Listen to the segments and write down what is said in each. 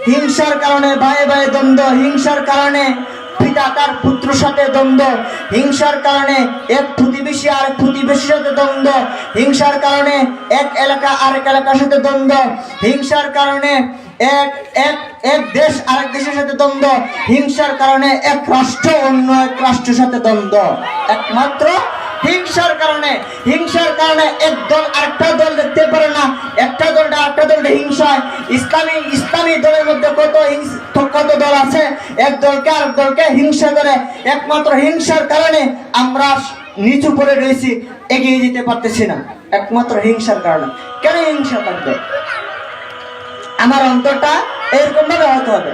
হিংসার কারণে ভাই ভাই দ্বন্দ্ব, হিংসার কারণে পিতা তার পুত্রের সাথে দ্বন্দ্ব, হিংসার কারণে এক প্রতিবেশী আরেক প্রতিবেশীর সাথে দ্বন্দ্ব, হিংসার কারণে এক এলাকা আরেক এলাকার সাথে দ্বন্দ্ব, হিংসার কারণে এক এক এক দেশ আরেক দেশের সাথে দ্বন্দ্ব, হিংসার কারণে এক রাষ্ট্র অন্য এক রাষ্ট্রের সাথে দ্বন্দ্ব। একমাত্র হিংসার কারণে, হিংসার কারণে এক দল আরেকটা দল দেখতে পারে না, একটা দলটা আরেকটা দলটা হিংসায়। ইসলামী দলের মধ্যে কত দল আছে, এক দলকে আরেক দলকে হিংসা করে। একমাত্র হিংসার কারণে আমরা নিচু পড়ে রয়েছি, এগিয়ে যেতে পারতেছি না, একমাত্র হিংসার কারণে। কেন হিংসা থাকবে? আমার অন্তরটা এরকম ভাবে হতে হবে।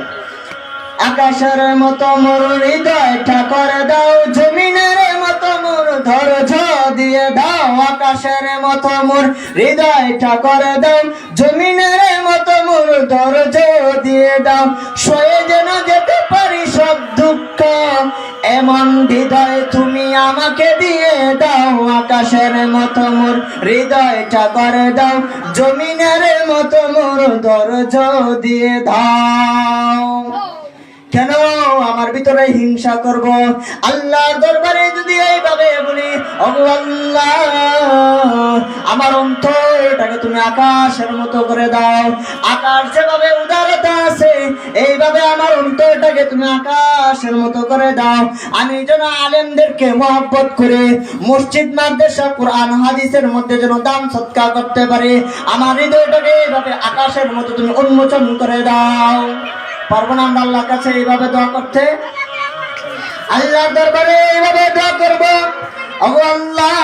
আকাশের মতো মোর হৃদয়টা করে দাও, জমিনের মতো মোর ধৈর্য দিয়ে দাও। আকাশের মতো মোর হৃদয়টা করে দাও, জমিনের মতো মোর ধৈর্য দিয়ে দাও। সয়ে যেন যেতে পারি সব দুঃখ, এমন হৃদয় তুমি আমাকে দিয়ে দাও। আকাশের মতো মোর হৃদয়টা করে দাও, জমিনের মতো মোর ধৈর্য দিয়ে দাও। কেন আমার ভিতরে হিংসা করব? আল্লাহর দরবারে যদি এইভাবে বলি, ওগো আল্লাহ আমার অন্তরটাকে তুমি আকাশের মতো করে দাও। আকাশ যেভাবে উদারতা আছে, এইভাবে আমার অন্তরটাকে তুমি আকাশের মতো করে দাও। আমি যেন আলেমদেরকে মহব্বত করে মসজিদ মাদ্রাসা কোরআন হাদিসের মধ্যে যেন দান সৎকা করতে পারি। আমার হৃদয়টাকে এইভাবে আকাশের মতো তুমি উন্মোচন করে দাও। পারবো না আমরা আল্লাহর কাছে এইভাবে দোয়া করতে? আল্লাহর দরবারে এইভাবে দোয়া করবো, ওগো আল্লাহ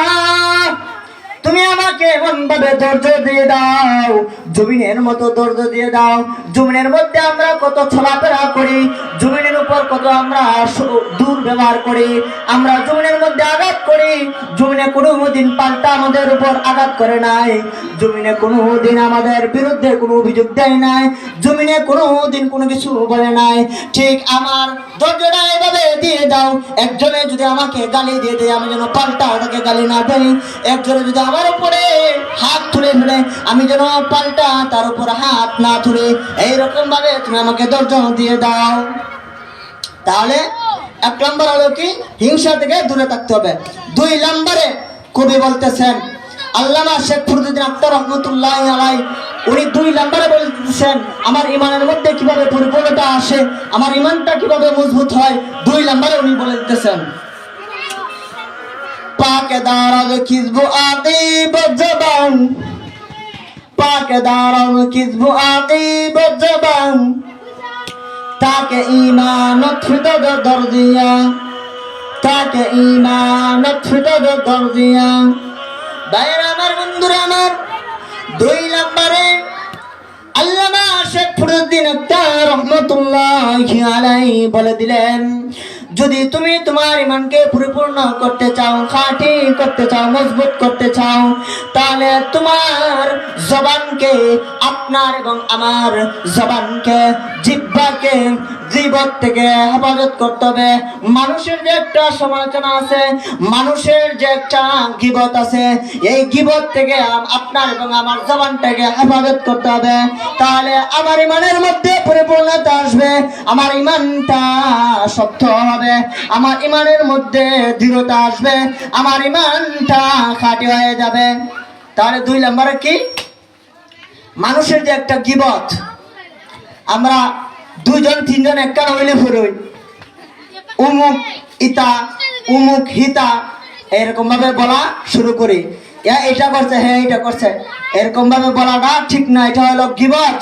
তুমি আমাকে এমন ভাবে ধৈর্য দিয়ে দাও, জমিনের মতো ধৈর্য দিয়ে দাও। জমিনের মধ্যে আমরা কত চলাফেরা করি, জমিনের উপর কত আমরা দুর্ব্যবহার করি, আমরা জমিনের মধ্যে আঘাত করি। জমিনে কোনো দিন পাল্টা আমাদের উপর আঘাত করে নাই, জমিনে কোনো দিন আমাদের বিরুদ্ধে কোনো অভিযোগ দেয় নাই, জমিনে কোনো দিন কোনো কিছু বলে নাই। ঠিক আমার ধৈর্যটা এভাবে দিয়ে দাও। একজনে যদি আমাকে গালি দিয়ে দেয়, আমি যেন পাল্টা তাকে গালি না দেই। একজনে যদি আমার উপরে হাত তুলে ফেলে, আমি যেন পাল্টা তার উপর হাত না তুলে। এইরকম ভাবে তুমি আমাকে ধৈর্য দিয়ে দাও। তাহলে এক নম্বর হলো কি, হিংসা থেকে দূরে থাকতে হবে। দুই নম্বরে কবি বলতেছেন, আল্লামা শেখ ফরিদুদ্দীন আখতার রহমতুল্লাহ আলাইহি, উনি দুই নম্বরে বলতেছেন আমার ইমানের মধ্যে কিভাবে পরিপূর্ণতা আসে, আমার ইমানটা কিভাবে মজবুত হয়। দুই নম্বরে উনি বলে দিতেছেন, পাকে দারাজ কিসবু আকিব জবান, পাকে দারাজ কিসবু আকিব জবান, তাকে ঈমানত ফিদদ দরদিয়া, তাকে ঈমানত ফিদদ দরদিয়া। ভাইরা আমার, বন্ধুরা আমার, দুই নম্বরে আল্লামা শেখ ফরিদুদ্দীন আখতার রহমতুল্লাহি আলাইহি বলে দিলেন, যদি তুমি তোমার ইমানকে পরিপূর্ণ করতে চাও, খাঁটি করতে চাও, মজবুত করতে চাও, তাহলে তোমার জবানকে, আপনার এবং আমার জবানকে, জিহ্বাকে গীবত থেকে হেফাজত করতে হবে। মানুষের যে একটা সমালোচনা আছে, মানুষের যে একটা গীবত আছে, এই গীবত থেকে আপনার এবং আমার জবানটাকে হেফাজত করতে হবে। তাহলে আমার ইমানের মধ্যে পরিপূর্ণতা আসবে, আমার ইমানটা শক্ত হবে, আমার ইমানের মধ্যে দৃঢ়তা আসবে, আমার ইমানটা খাঁটি হয়ে যাবে। তাহলে দুই নম্বরে কি, মানুষের যে একটা গীবত, আমরা দুইজন তিনজন একখান হইলে ফুরই, উমুক ইতা উমুক হিতা, এরকম ভাবে বলা শুরু করি। এটা করছে, হ্যাঁ এটা করছে, এরকম ভাবে বলাটা ঠিক না, এটা হলো গীবত।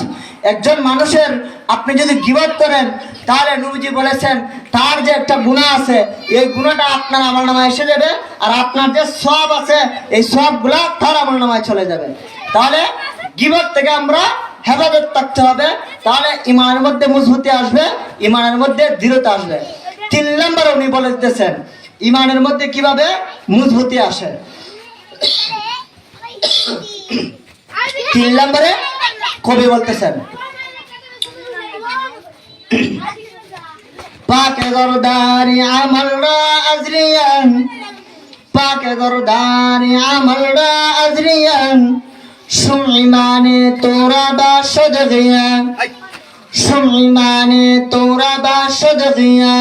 একজন মানুষের আপনি যদি গীবত করেন, তাহলে নবীজি বলেছেন তার যে একটা গুনাহ আছে, এই গুনাহটা আপনার আমলনামায় এসে যাবে, আর আপনার যে সওয়াব আছে, এই সওয়াবগুলা তার আমলনামায় চলে যাবে। তাহলে গীবত থেকে আমরা হেফাজত থাকতে হবে, তাহলে ইমানের মধ্যে মজবুতি আসবে, ইমানের মধ্যে দৃঢ়তা আসবে। তিন নম্বরে উনি বলে দিতেছেন ইমানের মধ্যে কিভাবে মজবুতি আসে। তিন নম্বরে কবি বলতেছেন, পাকে গরদারি আমলরা আজরিয়ান, পাকে গরদারি আমলরা আজরিয়ান, সুইমানে তোরা বা সজগিয়া, ইমানে তোরা বা সদগিয়া